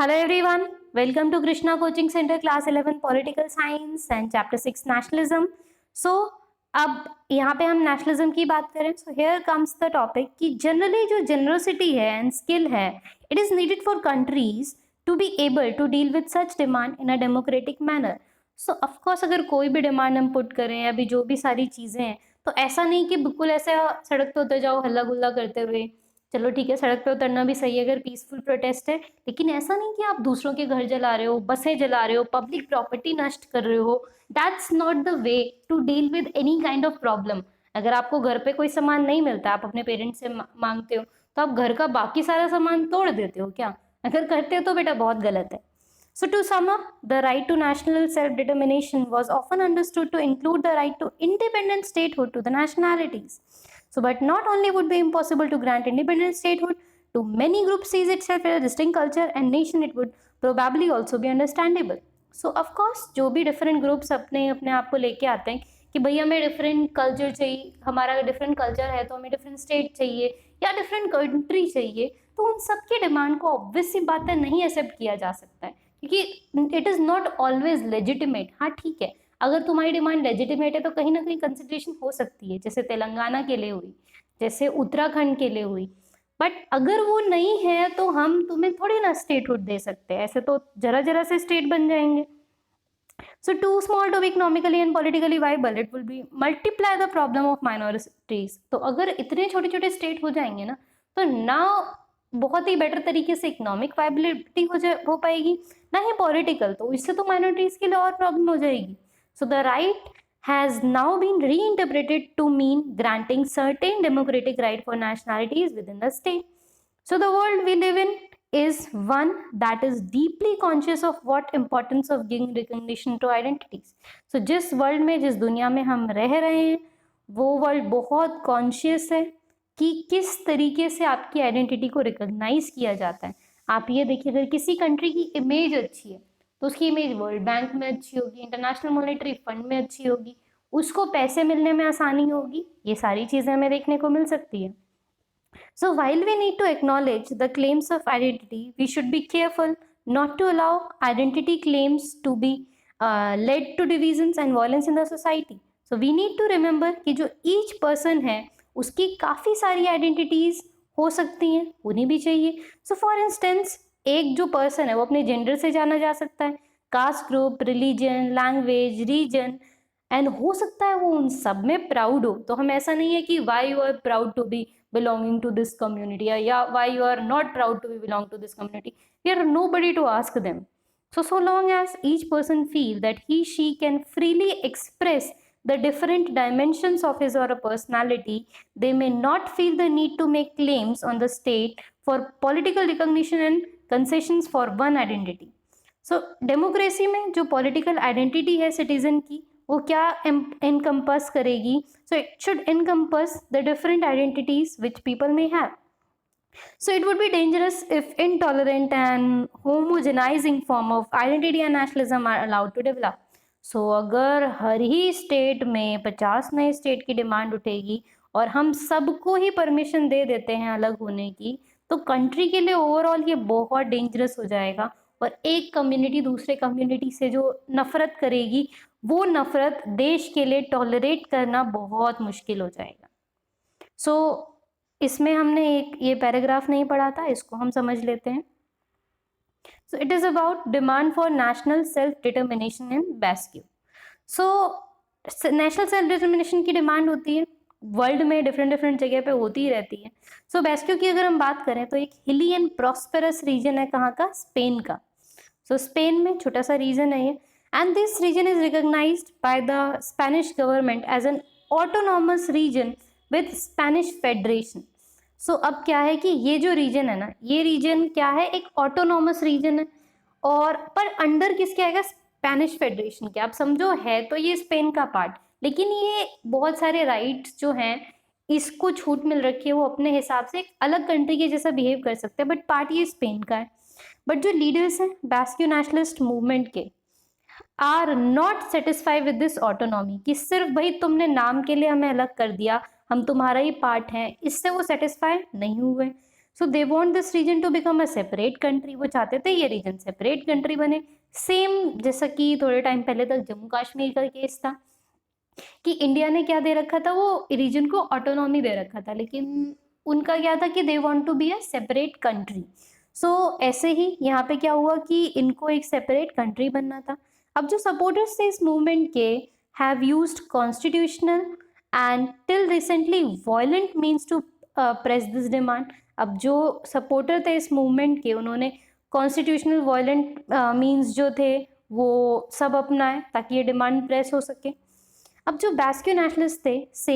Hello everyone, welcome to Krishna Coaching Center Class 11 Political Science and Chapter 6 Nationalism. So अब यहाँ पे हम nationalism की बात करें. So here comes the topic कि जनरली जो generosity है and skill है, it is needed for countries to be able to deal with such demand in a democratic manner. So of course अगर कोई भी डिमांड हम पुट करें, अभी जो भी सारी चीज़ें हैं, तो ऐसा नहीं कि बिल्कुल ऐसे सड़क पे उतर जाओ हल्ला गुल्ला करते हुए. चलो ठीक है, सड़क पे उतरना भी सही है अगर पीसफुल प्रोटेस्ट है, लेकिन ऐसा नहीं कि आप दूसरों के घर जला रहे हो, बसें जला रहे हो, पब्लिक प्रॉपर्टी नष्ट कर रहे हो. That's not the way to deal with any kind of problem. अगर आपको घर पे कोई सामान नहीं मिलता, आप अपने पेरेंट्स से मांगते हो, तो आप घर का बाकी सारा सामान तोड़ देते हो क्या? अगर करते हो तो बेटा बहुत गलत है. So to sum up, the right to national self-determination was often understood to include the right to independent statehood to the nationalities. So, but not only would be impossible to grant independent statehood to many groups sees itself as a distinct culture and nation, it would probably also be understandable. So, of course, जो भी different groups अपने आप को लेके आते हैं कि भाई हमें different culture चाहिए, हमारा different culture है तो हमें different state चाहिए या different country चाहिए, तो उन सब की डिमांड को ऑब्वियस सी बात है नहीं एक्सेप्ट किया जा सकता है, क्योंकि it is not always legitimate. हाँ ठीक है, अगर तुम्हारी डिमांड लेजिटिमेट है तो कहीं ना कहीं कंसिडरेशन हो सकती है, जैसे तेलंगाना के लिए हुई, जैसे उत्तराखंड के लिए हुई. बट अगर वो नहीं है तो हम तुम्हें थोड़ी ना स्टेटहुड दे सकते हैं, ऐसे तो जरा जरा से स्टेट बन जाएंगे. So too small to be economically and politically viable, it will be multiply the problem of minorities. तो अगर इतने छोटे छोटे स्टेट हो जाएंगे ना, तो ना बहुत ही बेटर तरीके से इकोनॉमिक वायबिलिटी हो पाएगी, ना ही पॉलिटिकल. तो इससे तो माइनॉरिटीज के लिए और प्रॉब्लम हो जाएगी. So the right has now been reinterpreted to mean granting certain democratic right for nationalities within the state. So the world we live in is one that is deeply conscious of what importance of giving recognition to identities. So जिस world में, जिस दुनिया में हम रह रहे हैं, वो वर्ल्ड बहुत कॉन्शियस है कि किस तरीके से आपकी आइडेंटिटी को रिकॉग्नाइज किया जाता है. आप ये देखिए, अगर किसी कंट्री की इमेज अच्छी है तो उसकी इमेज वर्ल्ड बैंक में अच्छी होगी, इंटरनेशनल मॉनेटरी फंड में अच्छी होगी, उसको पैसे मिलने में आसानी होगी. ये सारी चीज़ें हमें देखने को मिल सकती है. So while we need to acknowledge the claims of identity, we should be careful not to allow identity claims to be led to divisions and violence in the society. So we need to remember कि जो each person है उसकी काफ़ी सारी identities हो सकती हैं, होनी भी चाहिए. So for instance, एक जो पर्सन है वो अपने जेंडर से जाना जा सकता है, caste group, religion, language, region, and हो सकता है वो उन सब में प्राउड हो. तो हम ऐसा नहीं है कि why you are proud to be belonging to this community या why you are not proud to be belong to this community. We are nobody to ask them. So long as each person feel that he she can freely express the different dimensions of his or her personality, they may not feel the need to make claims on the state for political recognition and concessions for one identity. So democracy में जो political identity है citizen की, वो क्या encompass करेगी? So it should encompass the different identities which people may have. So it would be dangerous if intolerant and homogenizing form of identity and nationalism are allowed to develop. So अगर हर ही state में 50 नए state की demand उठेगी और हम सबको ही permission दे देते हैं अलग होने की, तो कंट्री के लिए ओवरऑल ये बहुत डेंजरस हो जाएगा. और एक कम्युनिटी दूसरे कम्युनिटी से जो नफरत करेगी, वो नफरत देश के लिए टॉलरेट करना बहुत मुश्किल हो जाएगा. सो इसमें हमने एक ये पैराग्राफ नहीं पढ़ा था, इसको हम समझ लेते हैं. So it is about demand for national self determination in Basque. So national self determination की डिमांड होती है वर्ल्ड में, डिफरेंट जगह पे होती ही रहती है. सो बैस्क्यू की अगर हम बात करें तो एक हिली एंड प्रॉस्पेरस रीजन है. कहाँ का? स्पेन का. सो स्पेन में छोटा सा रीजन है ये, and this region is recognized by the Spanish government as an autonomous region with Spanish Federation. So अब क्या है कि ये जो रीजन है ना, ये रीजन क्या है? एक ऑटोनॉमस रीजन है, और पर अंडर किसके आएगा? स्पेनिश फेडरेशन के. आप समझो, है तो ये स्पेन का पार्ट, लेकिन ये बहुत सारे राइट्स जो हैं इसको छूट मिल रखी है, वो अपने हिसाब से एक अलग कंट्री के जैसा बिहेव कर सकते हैं, बट पार्ट ये स्पेन का है. बट जो लीडर्स हैं बैस्क्यू नेशनलिस्ट मूवमेंट के are not satisfied with this autonomy, कि सिर्फ भाई तुमने नाम के लिए हमें अलग कर दिया, हम तुम्हारा ही पार्ट हैं, इससे वो सेटिस्फाई नहीं हुए. So they want this region to become a separate country, वो चाहते थे ये रीजन सेपरेट कंट्री बने। सेम जैसा कि थोड़े टाइम पहले तक जम्मू कश्मीर का केस था कि इंडिया ने क्या दे रखा था, वो रीजन को ऑटोनॉमी दे रखा था, लेकिन उनका क्या था कि they want to be a separate country. So ऐसे ही यहाँ पे क्या हुआ कि इनको एक सेपरेट कंट्री बनना था। अब जो सपोर्टर्स थे इस मूवमेंट के have used constitutional and till recently violent means to press this demand. अब जो सपोर्टर थे इस मूवमेंट के, उन्होंने कॉन्स्टिट्यूशनल वायलेंट मीन्स जो थे वो सब अपनाए ताकि ये डिमांड प्रेस हो सके। अब जो बास्क्यू nationalist they say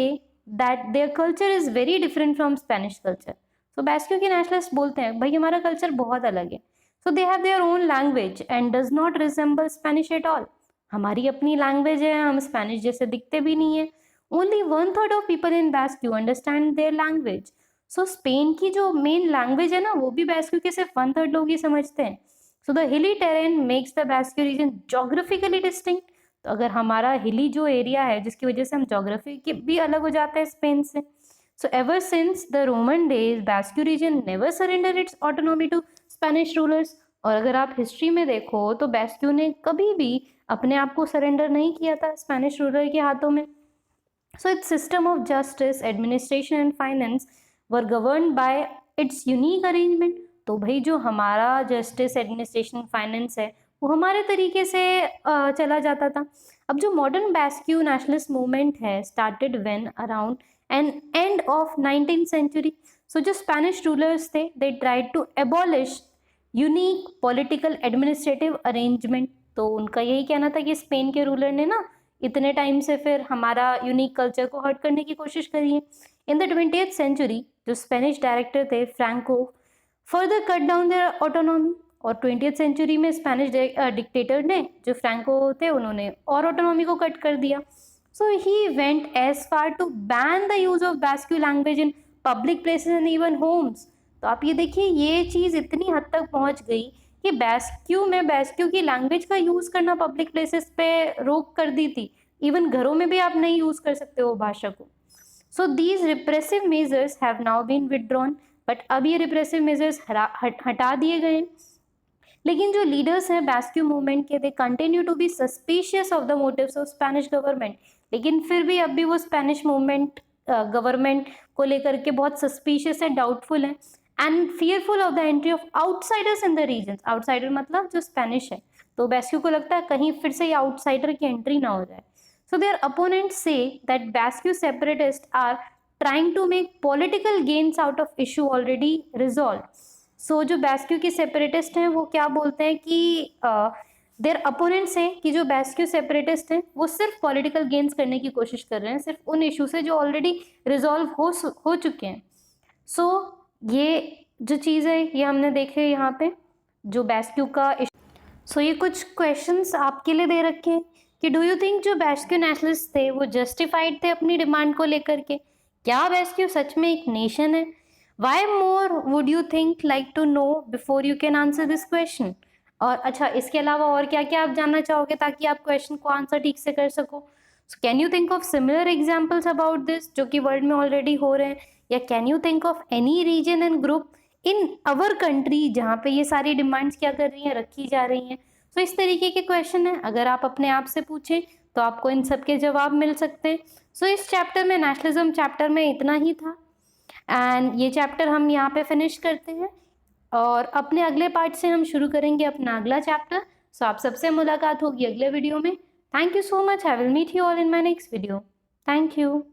that their culture is very different from Spanish culture. So Basque के नेशनलिस्ट बोलते हैं भाई हमारा कल्चर बहुत अलग है। So they have their own language and does not resemble Spanish at all. हमारी अपनी लैंग्वेज है, हम स्पेनिश जैसे दिखते भी नहीं है। Only 1/3 of people in Basque understand their language. So Spain की जो मेन लैंग्वेज है ना, वो भी बास्क्यू के सिर्फ 1/3 लोग ही समझते हैं। So the hilly terrain makes the Basque region geographically distinct. तो अगर हमारा हिली जो एरिया है, जिसकी वजह से हम जोग्राफी के भी अलग हो जाते हैं स्पेन से। So ever since the Roman days Basque region never surrender its autonomy to Spanish rulers. और अगर आप हिस्ट्री में देखो तो बास्क्यू ने कभी भी अपने आप को सरेंडर नहीं किया था स्पेनिश रूलर के हाथों में। So it's system of justice, administration and finance were govern by it's unique arrangement. तो भाई जो हमारा जस्टिस, एडमिनिस्ट्रेशन, फाइनेंस है वो हमारे तरीके से चला जाता था। अब जो मॉडर्न बास्क्यू नेशनलिस्ट मूवमेंट है started when around and end of 19th century. So जो स्पेनिश रूलर्स थे they tried to abolish unique political administrative arrangement. तो उनका यही कहना था कि स्पेन के रूलर ने ना इतने टाइम से फिर हमारा यूनिक कल्चर को हर्ट करने की कोशिश करी है। इन द 20th सेंचुरी जो स्पेनिश डायरेक्टर थे Franco further cut down their autonomy. और 20th सेंचुरी में स्पेनिश डिक्टेटर ने, जो फ्रैंको थे, उन्होंने और ऑटोनॉमी को कट कर दिया। So he went as far to ban the use of Basque language in public places and even homes. तो आप ये देखिए ये चीज़ इतनी हद तक पहुंच गई कि बास्क्यू की लैंग्वेज का यूज़ करना पब्लिक प्लेसेस पे रोक कर दी थी। इवन घरों में भी आप नहीं यूज़ कर सकते हो भाषा को। So these repressive measures have now been withdrawn. But अब ये रिप्रेसिव मेजर्स हटा दिए गए। लेकिन जो लीडर्स हैं बास्क्यू मूवमेंट के, they continue to be suspicious of the motives of Spanish government. लेकिन फिर भी अब भी वो स्पेनिश मूवमेंट गवर्नमेंट को लेकर के बहुत सस्पिशियस है, डाउटफुल है and fearful of the entry of outsiders in the region. Outsider मतलब जो स्पेनिश है। तो बास्क्यू को लगता है कहीं फिर से ये आउटसाइडर की एंट्री ना हो जाए। So their opponents say that Basque separatist are trying to make political gains out of issue already resolved. So जो बास्क्यू के सेपरेटिस्ट हैं वो क्या बोलते हैं कि देयर अपोनेंट्स हैं कि जो बास्क्यू सेपरेटिस्ट हैं वो सिर्फ पॉलिटिकल गेन्स करने की कोशिश कर रहे हैं, सिर्फ उन इशू से जो ऑलरेडी रिजॉल्व हो चुके हैं। सो ये जो चीज़ है ये हमने देखे यहाँ पे जो बास्क्यू का सो ये कुछ क्वेश्चंस आपके लिए दे रखे हैं कि डू यू थिंक जो बास्क्यू नेशनलिस्ट थे वो जस्टिफाइड थे अपनी डिमांड को लेकर के? क्या बास्क्यू सच में एक नेशन है? Why more would you think like to know before you can answer this question? और अच्छा, इसके अलावा और क्या क्या आप जानना चाहोगे ताकि आप क्वेश्चन को आंसर ठीक से कर सको? So can you think of similar examples about this जो कि वर्ल्ड में ऑलरेडी हो रहे हैं? या can you think of any region and group in our country जहाँ पे ये सारी डिमांड्स क्या कर रही हैं, रखी जा रही हैं? सो इस तरीके के क्वेश्चन है, अगर आप अपने आप से पूछें तो आपको इन सब के जवाब मिल सकते हैं। सो इस चैप्टर में, नेशनलिज्म चैप्टर में इतना ही था एंड ये चैप्टर हम यहाँ पे फिनिश करते हैं और अपने अगले पार्ट से हम शुरू करेंगे अपना अगला चैप्टर। सो आप सबसे मुलाकात होगी अगले वीडियो में। Thank you so much. I will meet you all in my next video. Thank you.